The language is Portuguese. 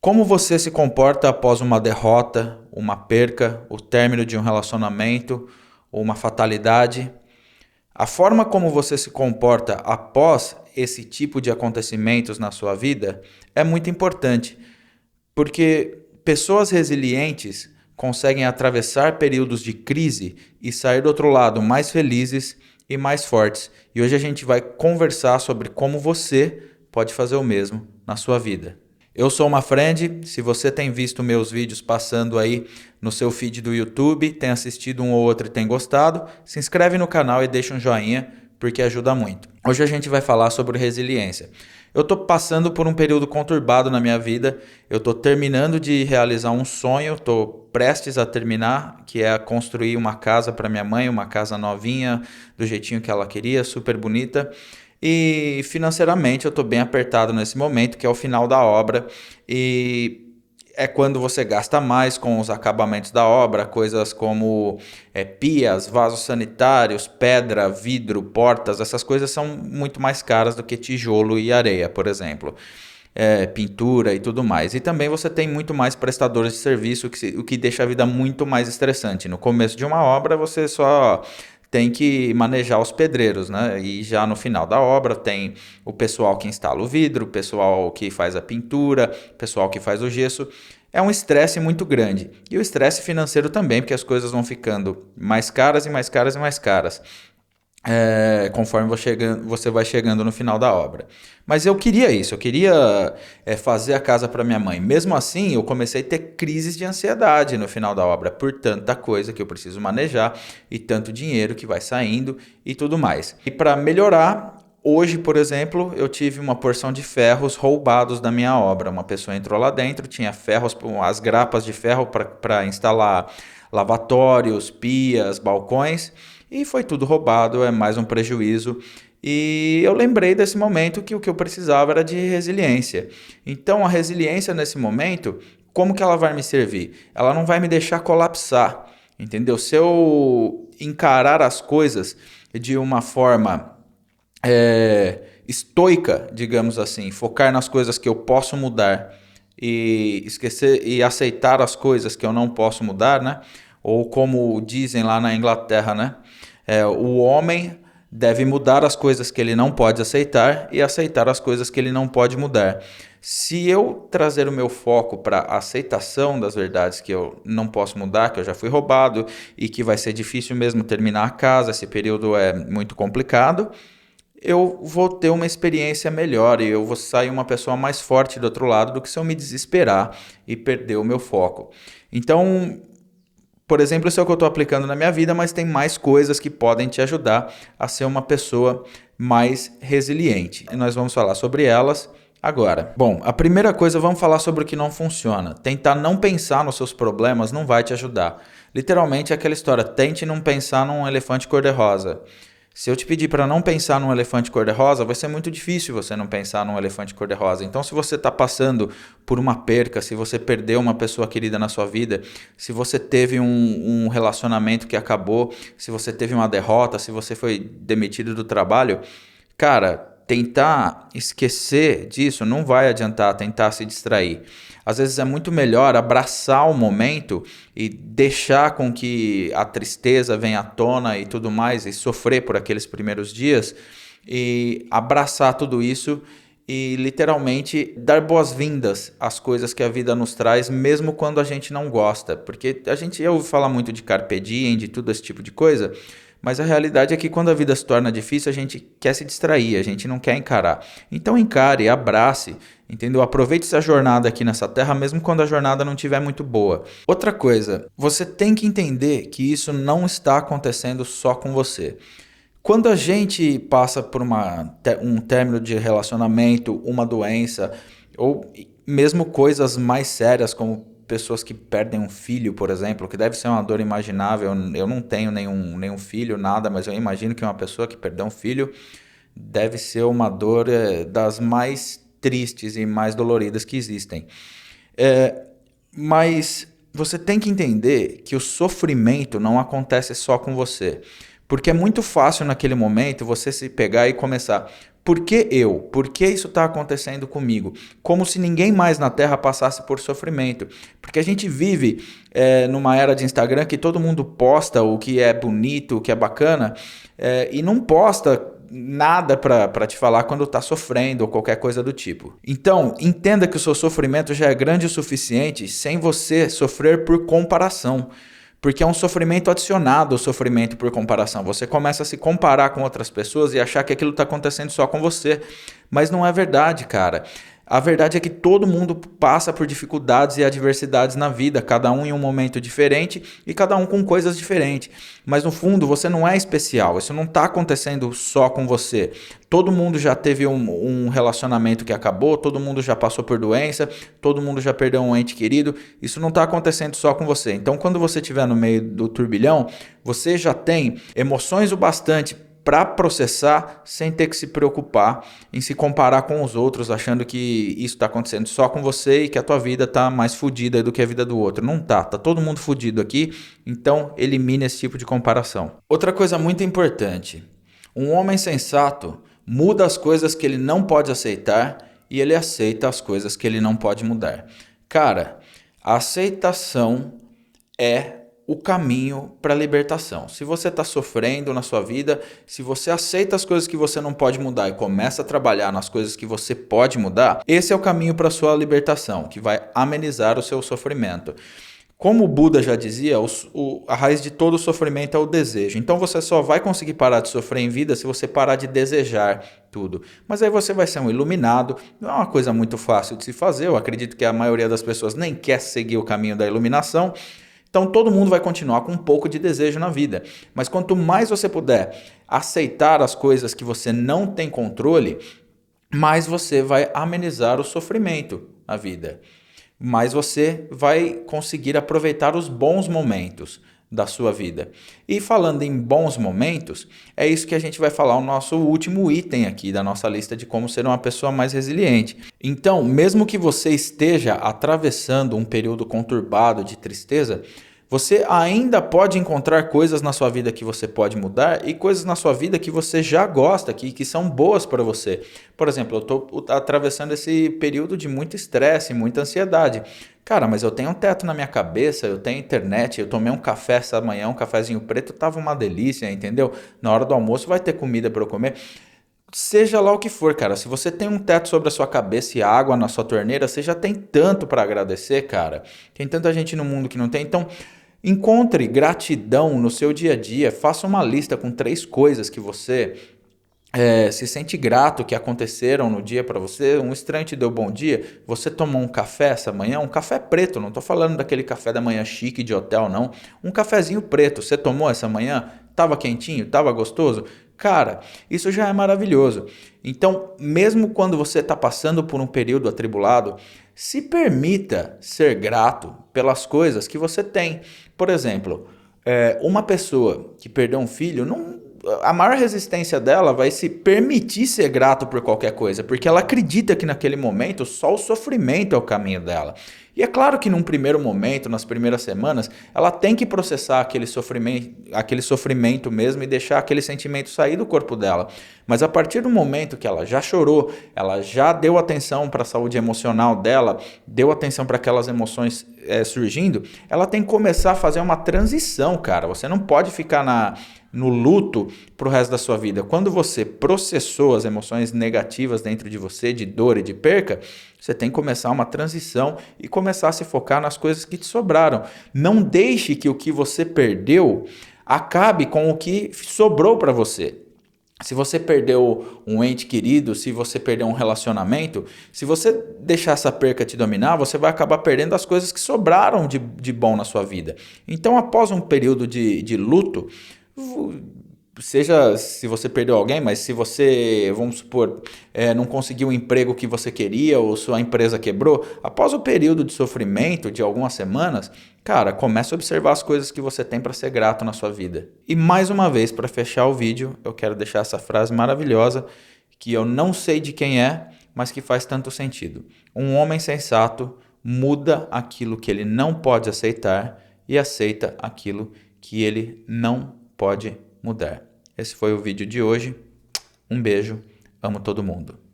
Como você se comporta após uma derrota, uma perca, o término de um relacionamento ou uma fatalidade? A forma como você se comporta após esse tipo de acontecimentos na sua vida é muito importante, porque pessoas resilientes conseguem atravessar períodos de crise e sair do outro lado mais felizes e mais fortes. E hoje a gente vai conversar sobre como você pode fazer o mesmo na sua vida. Eu sou uma friend, se você tem visto meus vídeos passando aí no seu feed do YouTube, tem assistido um ou outro e tem gostado, se inscreve no canal e deixa um joinha, porque ajuda muito. Hoje a gente vai falar sobre resiliência. Eu estou passando por um período conturbado na minha vida, eu estou terminando de realizar um sonho, estou prestes a terminar, que é construir uma casa para minha mãe, uma casa novinha, do jeitinho que ela queria, super bonita. E financeiramente eu estou bem apertado nesse momento, que é o final da obra, e é quando você gasta mais com os acabamentos da obra, coisas como pias, vasos sanitários, pedra, vidro, portas, essas coisas são muito mais caras do que tijolo e areia, por exemplo. Pintura e tudo mais. E também você tem muito mais prestadores de serviço, o que deixa a vida muito mais estressante. No começo de uma obra, você só tem que manejar os pedreiros, né? E já no final da obra tem o pessoal que instala o vidro, o pessoal que faz a pintura, o pessoal que faz o gesso. É um estresse muito grande. E o estresse financeiro também, porque as coisas vão ficando mais caras e mais caras e mais caras. Conforme você vai chegando no final da obra. Mas eu queria isso, eu queria fazer a casa para minha mãe. Mesmo assim, eu comecei a ter crises de ansiedade no final da obra, por tanta coisa que eu preciso manejar e tanto dinheiro que vai saindo e tudo mais. E para melhorar, hoje, por exemplo, eu tive uma porção de ferros roubados da minha obra. Uma pessoa entrou lá dentro, tinha ferros, as grapas de ferro para instalar lavatórios, pias, balcões. E foi tudo roubado, é mais um prejuízo. E eu lembrei desse momento que o que eu precisava era de resiliência. Então a resiliência nesse momento, como que ela vai me servir? Ela não vai me deixar colapsar, entendeu? Se eu encarar as coisas de uma forma estoica, digamos assim, focar nas coisas que eu posso mudar e esquecer e aceitar as coisas que eu não posso mudar, né? Ou como dizem lá na Inglaterra, né? O homem deve mudar as coisas que ele não pode aceitar e aceitar as coisas que ele não pode mudar. Se eu trazer o meu foco para a aceitação das verdades que eu não posso mudar, que eu já fui roubado e que vai ser difícil mesmo terminar a casa, esse período é muito complicado, eu vou ter uma experiência melhor e eu vou sair uma pessoa mais forte do outro lado do que se eu me desesperar e perder o meu foco. Então, por exemplo, isso é o que eu estou aplicando na minha vida, mas tem mais coisas que podem te ajudar a ser uma pessoa mais resiliente. E nós vamos falar sobre elas agora. Bom, a primeira coisa, vamos falar sobre o que não funciona. Tentar não pensar nos seus problemas não vai te ajudar. Literalmente é aquela história, tente não pensar num elefante cor-de-rosa. Se eu te pedir para não pensar num elefante cor-de-rosa, vai ser muito difícil você não pensar num elefante cor-de-rosa. Então, se você está passando por uma perca, se você perdeu uma pessoa querida na sua vida, se você teve um relacionamento que acabou, se você teve uma derrota, se você foi demitido do trabalho, cara, tentar esquecer disso não vai adiantar, tentar se distrair. Às vezes é muito melhor abraçar o momento e deixar com que a tristeza venha à tona e tudo mais, e sofrer por aqueles primeiros dias, e abraçar tudo isso e literalmente dar boas-vindas às coisas que a vida nos traz, mesmo quando a gente não gosta. Porque a gente ouve falar muito de carpe diem, de tudo esse tipo de coisa, mas a realidade é que quando a vida se torna difícil, a gente quer se distrair, a gente não quer encarar. Então encare, abrace, entendeu? Aproveite essa jornada aqui nessa terra, mesmo quando a jornada não estiver muito boa. Outra coisa, você tem que entender que isso não está acontecendo só com você. Quando a gente passa por um término de relacionamento, uma doença, ou mesmo coisas mais sérias, como pessoas que perdem um filho, por exemplo, que deve ser uma dor imaginável. Eu não tenho nenhum filho, nada, mas eu imagino que uma pessoa que perdeu um filho deve ser uma dor das mais tristes e mais doloridas que existem. Mas você tem que entender que o sofrimento não acontece só com você. Porque é muito fácil naquele momento você se pegar e começar, Por que eu? Por que isso está acontecendo comigo? Como se ninguém mais na Terra passasse por sofrimento. Porque a gente vive numa era de Instagram que todo mundo posta o que é bonito, o que é bacana, e não posta nada para te falar quando está sofrendo ou qualquer coisa do tipo. Então, entenda que o seu sofrimento já é grande o suficiente sem você sofrer por comparação. Porque é um sofrimento adicionado ao sofrimento por comparação. Você começa a se comparar com outras pessoas e achar que aquilo está acontecendo só com você. Mas não é verdade, cara. A verdade é que todo mundo passa por dificuldades e adversidades na vida, cada um em um momento diferente e cada um com coisas diferentes. Mas no fundo você não é especial, isso não está acontecendo só com você. Todo mundo já teve um relacionamento que acabou, todo mundo já passou por doença, todo mundo já perdeu um ente querido. Isso não está acontecendo só com você. Então quando você estiver no meio do turbilhão, você já tem emoções o bastante para processar sem ter que se preocupar em se comparar com os outros, achando que isso está acontecendo só com você e que a tua vida está mais fodida do que a vida do outro. Não tá, tá todo mundo fodido aqui, então elimine esse tipo de comparação. Outra coisa muito importante, um homem sensato muda as coisas que ele não pode aceitar e ele aceita as coisas que ele não pode mudar. Cara, a aceitação é o caminho para a libertação. Se você está sofrendo na sua vida, se você aceita as coisas que você não pode mudar e começa a trabalhar nas coisas que você pode mudar, esse é o caminho para a sua libertação, que vai amenizar o seu sofrimento. Como o Buda já dizia, a raiz de todo sofrimento é o desejo. Então você só vai conseguir parar de sofrer em vida se você parar de desejar tudo. Mas aí você vai ser um iluminado. Não é uma coisa muito fácil de se fazer. Eu acredito que a maioria das pessoas nem quer seguir o caminho da iluminação. Então todo mundo vai continuar com um pouco de desejo na vida. Mas quanto mais você puder aceitar as coisas que você não tem controle, mais você vai amenizar o sofrimento na vida. Mais você vai conseguir aproveitar os bons momentos da sua vida. E falando em bons momentos, é isso que a gente vai falar, o nosso último item aqui da nossa lista de como ser uma pessoa mais resiliente. Então, mesmo que você esteja atravessando um período conturbado de tristeza, você ainda pode encontrar coisas na sua vida que você pode mudar e coisas na sua vida que você já gosta, que são boas para você. Por exemplo, eu estou atravessando esse período de muito estresse, muita ansiedade. Cara, mas eu tenho um teto na minha cabeça, eu tenho internet, eu tomei um café essa manhã, um cafezinho preto, tava uma delícia, entendeu? Na hora do almoço vai ter comida para eu comer. Seja lá o que for, cara, se você tem um teto sobre a sua cabeça e água na sua torneira, você já tem tanto para agradecer, cara. Tem tanta gente no mundo que não tem, então encontre gratidão no seu dia a dia, faça uma lista com 3 coisas que você se sente grato que aconteceram no dia para você. Um estranho te deu bom dia, você tomou um café essa manhã, um café preto, não estou falando daquele café da manhã chique de hotel não, um cafezinho preto, você tomou essa manhã, estava quentinho, estava gostoso? Cara, isso já é maravilhoso. Então, mesmo quando você está passando por um período atribulado, se permita ser grato pelas coisas que você tem. Por exemplo, uma pessoa que perdeu um filho, a maior resistência dela vai se permitir ser grato por qualquer coisa, porque ela acredita que naquele momento só o sofrimento é o caminho dela. E é claro que num primeiro momento, nas primeiras semanas, ela tem que processar aquele sofrimento mesmo e deixar aquele sentimento sair do corpo dela. Mas a partir do momento que ela já chorou, ela já deu atenção para a saúde emocional dela, deu atenção para aquelas emoções surgindo, ela tem que começar a fazer uma transição, cara. Você não pode ficar no luto pro resto da sua vida. Quando você processou as emoções negativas dentro de você, de dor e de perca, você tem que começar uma transição e começar a se focar nas coisas que te sobraram. Não deixe que o que você perdeu acabe com o que sobrou para você. Se você perdeu um ente querido, se você perdeu um relacionamento, se você deixar essa perca te dominar, você vai acabar perdendo as coisas que sobraram de bom na sua vida. Então, após um período de luto, seja se você perdeu alguém, mas se você, vamos supor, não conseguiu o emprego que você queria ou sua empresa quebrou, após o período de sofrimento de algumas semanas, cara, comece a observar as coisas que você tem para ser grato na sua vida. E mais uma vez, para fechar o vídeo, eu quero deixar essa frase maravilhosa que eu não sei de quem é, mas que faz tanto sentido. Um homem sensato muda aquilo que ele não pode aceitar e aceita aquilo que ele não pode mudar. Esse foi o vídeo de hoje. Um beijo. Amo todo mundo.